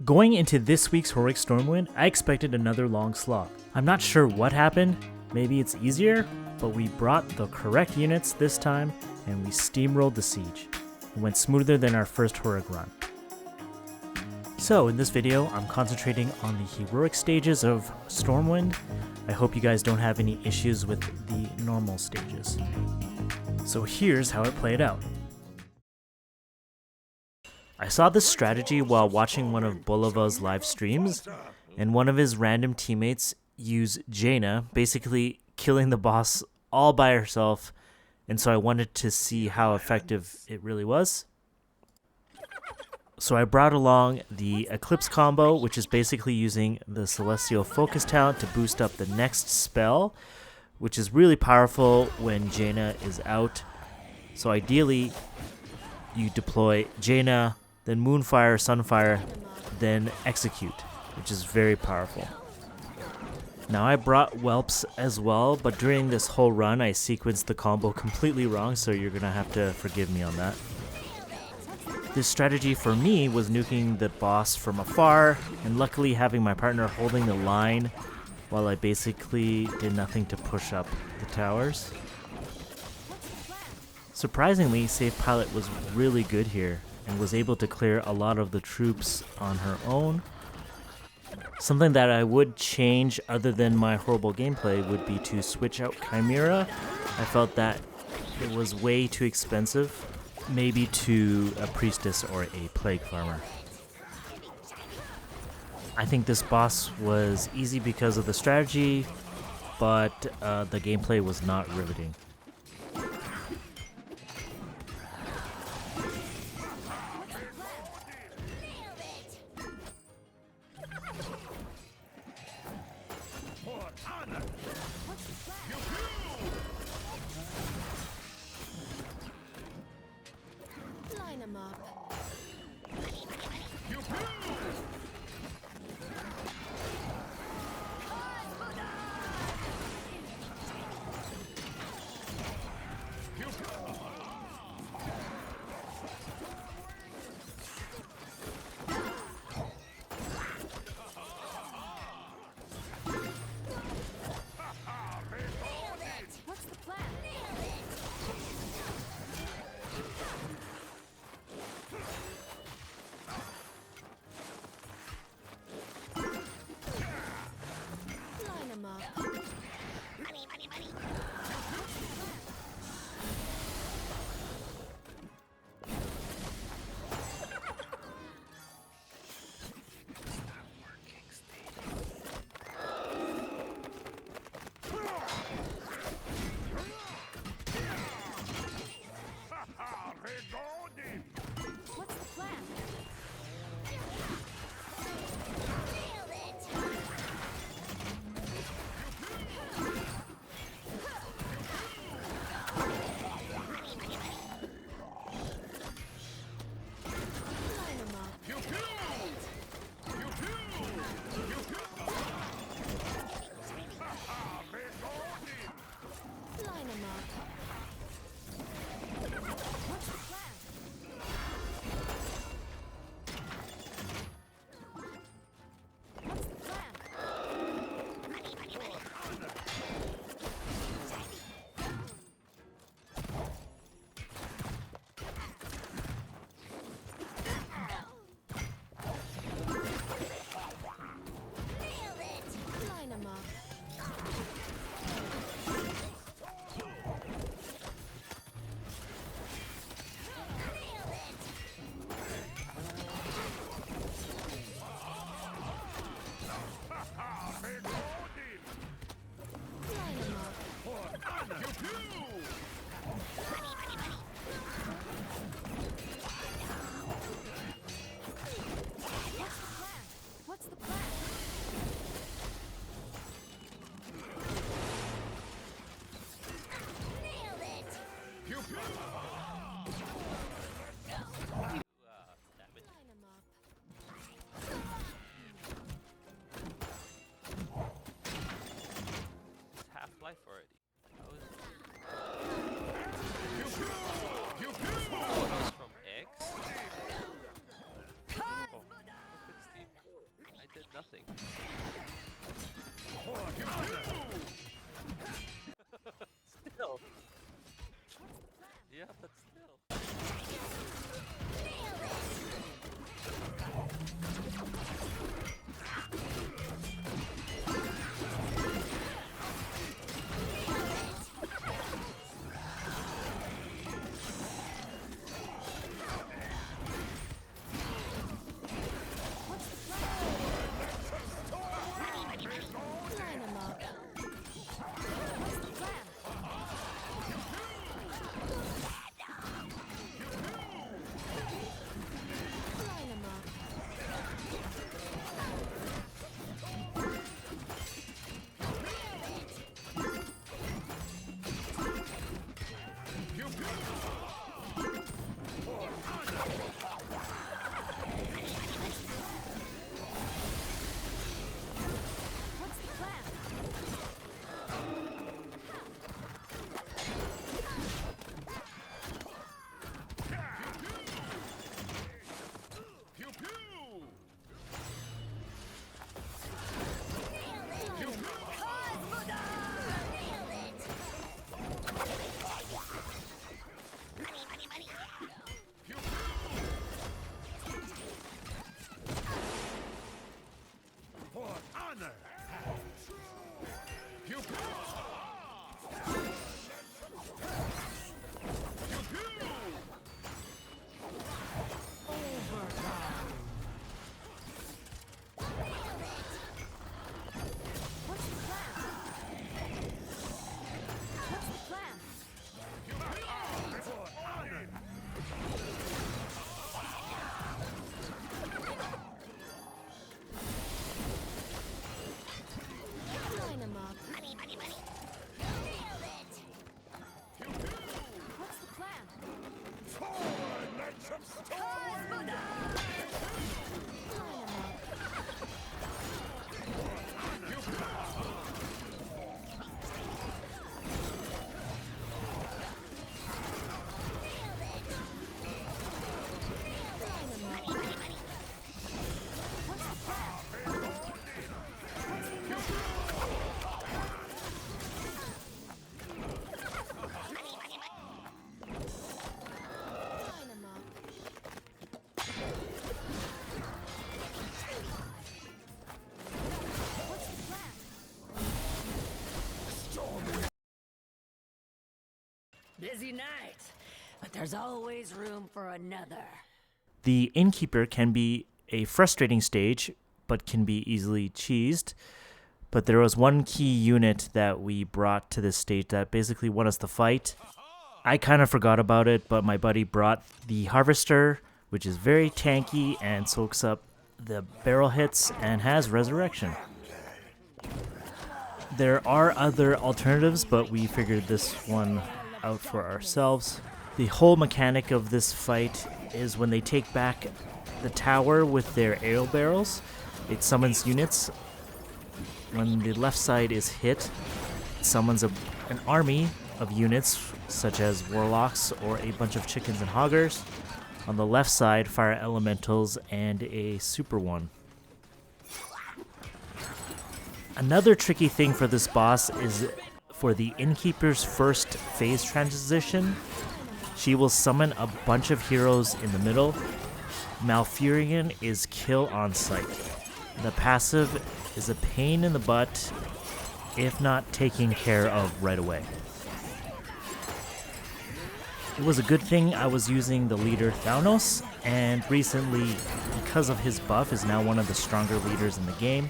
Going into this week's Heroic Stormwind, I expected another long slog. I'm not sure what happened, maybe it's easier, but we brought the correct units this time and we steamrolled the siege. It went smoother than our first Heroic run. So in this video, I'm concentrating on the heroic stages of Stormwind. I hope you guys don't have any issues with the normal stages. So here's how it played out. I saw this strategy while watching one of Bolvar's live streams, and one of his random teammates use Jaina, basically killing the boss all by herself, and so I wanted to see how effective it really was. So I brought along the Eclipse combo, which is basically using the Celestial Focus talent to boost up the next spell, which is really powerful when Jaina is out. So ideally, you deploy Jaina, then Moonfire, Sunfire, then Execute, which is very powerful. Now I brought Whelps as well, but during this whole run I sequenced the combo completely wrong, so you're gonna have to forgive me on that. This strategy for me was nuking the boss from afar, and luckily having my partner holding the line while I basically did nothing to push up the towers. Surprisingly, Safe Pilot was really good here and was able to clear a lot of the troops on her own. Something that I would change other than my horrible gameplay would be to switch out Chimera. I felt that it was way too expensive, maybe to a Priestess or a Plague Farmer. I think this boss was easy because of the strategy, but the gameplay was not riveting. nothing. Still. Yeah, but still. Busy night, but there's always room for another. The Innkeeper can be a frustrating stage, but can be easily cheesed. But there was one key unit that we brought to this stage that basically won us the fight. I kind of forgot about it, but my buddy brought the Harvester, which is very tanky and soaks up the barrel hits and has resurrection. There are other alternatives, but we figured this one out for ourselves. The whole mechanic of this fight is when they take back the tower with their arrow barrels, it summons units. When the left side is hit, it summons an army of units such as warlocks or a bunch of chickens and hoggers. On the left side, fire elementals and a super one. Another tricky thing for this boss is for the Innkeeper's first phase transition. She will summon a bunch of heroes in the middle. Malfurion is kill on sight. The passive is a pain in the butt if not taken care of right away. It was a good thing I was using the leader Thalnos, and recently, because of his buff, is now one of the stronger leaders in the game.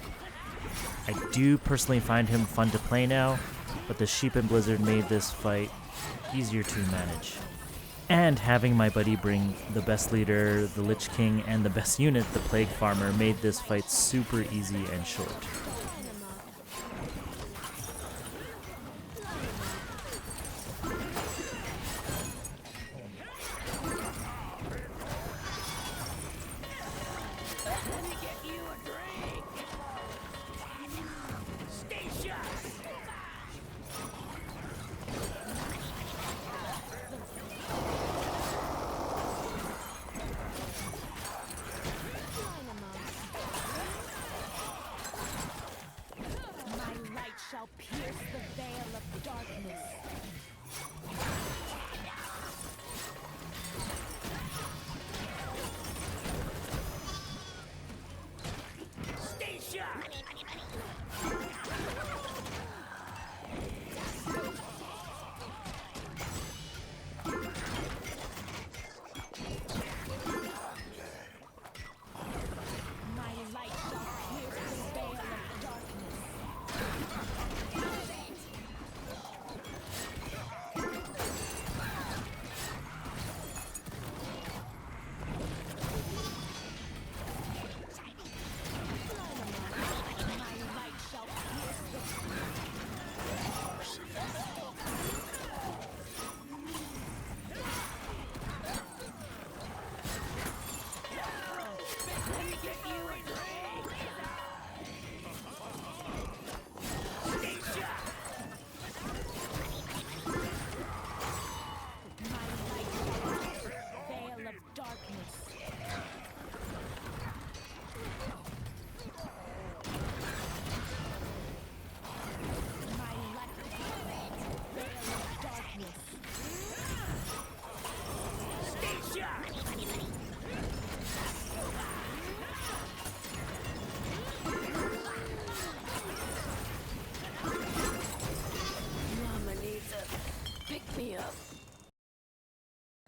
I do personally find him fun to play now, but the Sheep and Blizzard made this fight easier to manage. And having my buddy bring the best leader, the LichKing, and the best unit, the Plague Farmer, made this fight super easy and short. shall pierce the veil of darkness.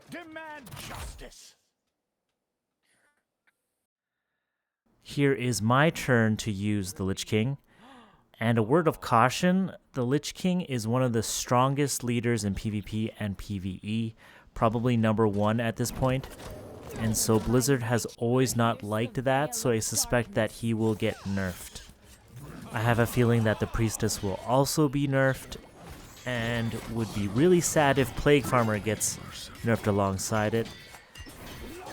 Demand justice. Here is my turn to use the LichKing. And a word of caution, the LichKing is one of the strongest leaders in PvP and PvE, probably number 1 at this point. And so Blizzard has always not liked that, so I suspect that he will get nerfed. I have a feeling that the Priestess will also be nerfed, and would be really sad if Plague Farmer gets nerfed alongside it.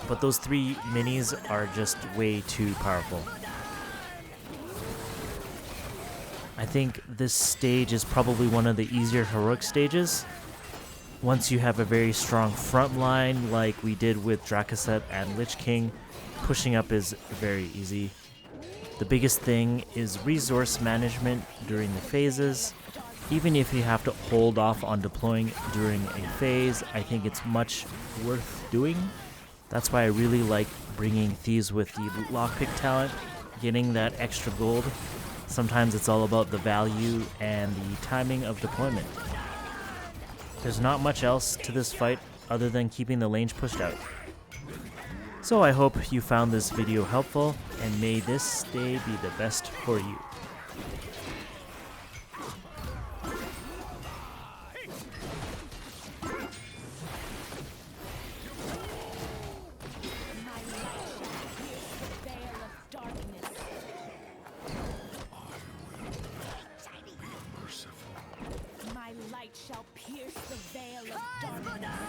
But those 3 minis are just way too powerful. I think this stage is probably one of the easier heroic stages. Once you have a very strong front line like we did with Dracoset and LichKing, pushing up is very easy. The biggest thing is resource management during the phases. Even if you have to hold off on deploying during a phase, I think it's much worth doing. That's why I really like bringing Thieves with the lockpick talent, getting that extra gold. Sometimes it's all about the value and the timing of deployment. There's not much else to this fight other than keeping the lanes pushed out. So I hope you found this video helpful, and may this day be the best for you. Shall pierce the veil of darkness.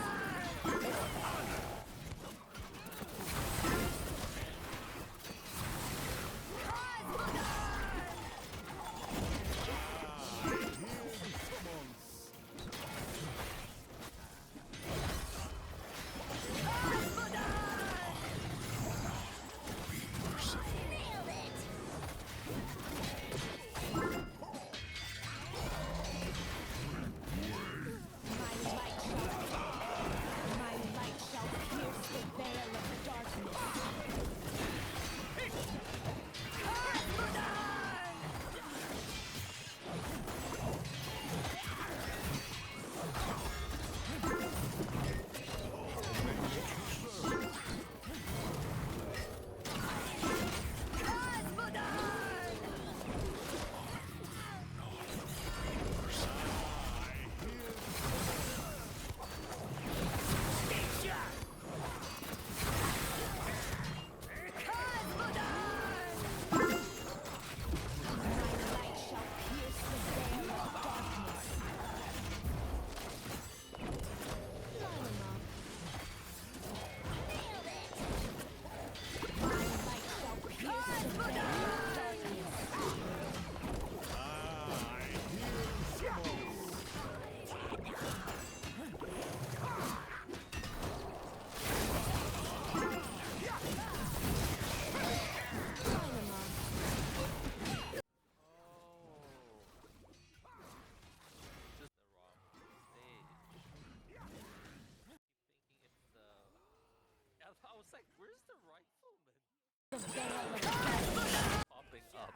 Popping up.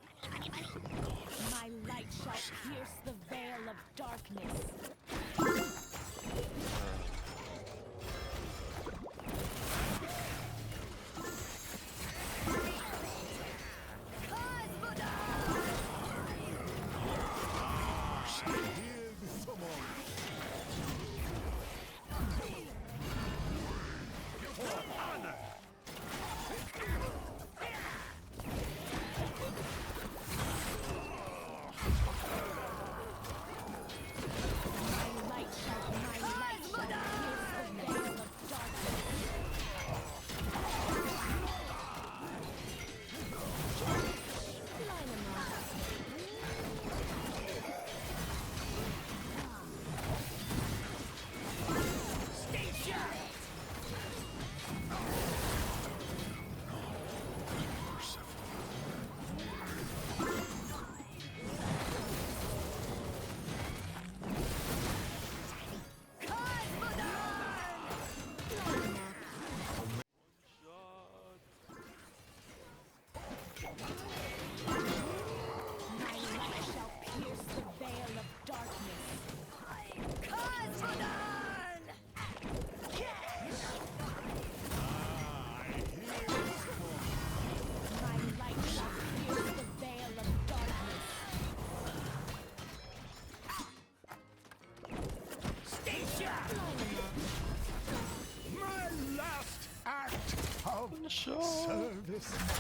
My light shall pierce the veil of darkness. My last act of service.